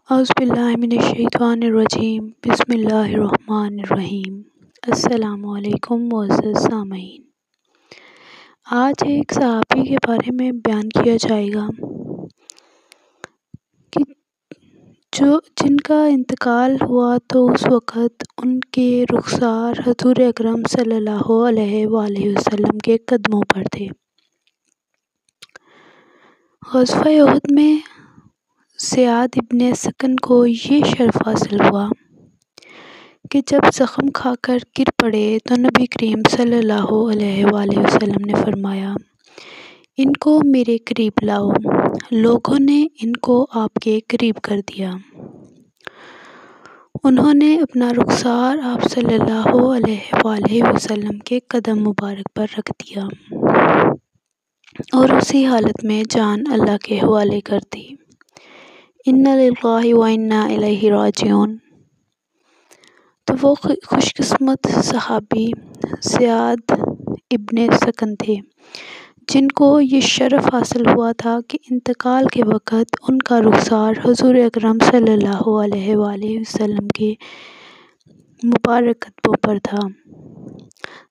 اعوذ باللہ من الشیطان الرجیم بسم اللہ الرحمن الرحیم۔ السلام علیکم معزز سامعین، آج ایک صحابی کے بارے میں بیان کیا جائے گا کہ جن کا انتقال ہوا تو اس وقت ان کے رخسار حضور اکرم صلی اللہ علیہ وآلہ وسلم کے قدموں پر تھے۔ غزوہ احد میں زیاد ابن سکن کو یہ شرف حاصل ہوا کہ جب زخم کھا کر گر پڑے تو نبی کریم صلی اللہ علیہ وآلہ وسلم نے فرمایا، ان کو میرے قریب لاؤ۔ لوگوں نے ان کو آپ کے قریب کر دیا۔ انہوں نے اپنا رخسار آپ صلی اللہ علیہ وآلہ وسلم کے قدم مبارک پر رکھ دیا اور اسی حالت میں جان اللہ کے حوالے کر دی۔ اِنَّا لِلَّهِ وَإِنَّا إِلَيْهِ رَاجِعُونَ۔ تو وہ خوش قسمت صحابی زیاد ابن سکن تھے جن کو یہ شرف حاصل ہوا تھا کہ انتقال کے وقت ان کا رخسار حضور اکرم صلی اللہ علیہ وآلہ وسلم کے مبارک قدموں پر تھا۔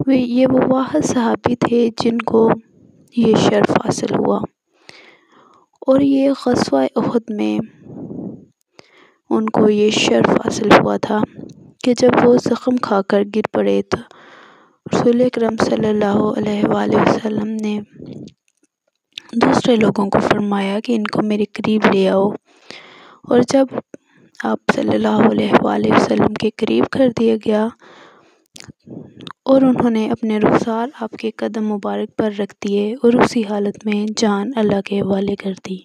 یہ وہ واحد صحابی تھے جن کو یہ شرف حاصل ہوا، اور یہ غزوہ احد میں ان کو یہ شرف حاصل ہوا تھا کہ جب وہ زخم کھا کر گر پڑے تو رسول اکرم صلی اللہ علیہ وآلہ وسلم نے دوسرے لوگوں کو فرمایا کہ ان کو میرے قریب لے آؤ، اور جب آپ صلی اللہ علیہ وآلہ وسلم کے قریب کر دیا گیا اور انہوں نے اپنے رخسار آپ کے قدم مبارک پر رکھ دیے اور اسی حالت میں جان اللہ کے حوالے کر دی۔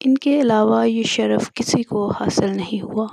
ان کے علاوہ یہ شرف کسی کو حاصل نہیں ہوا۔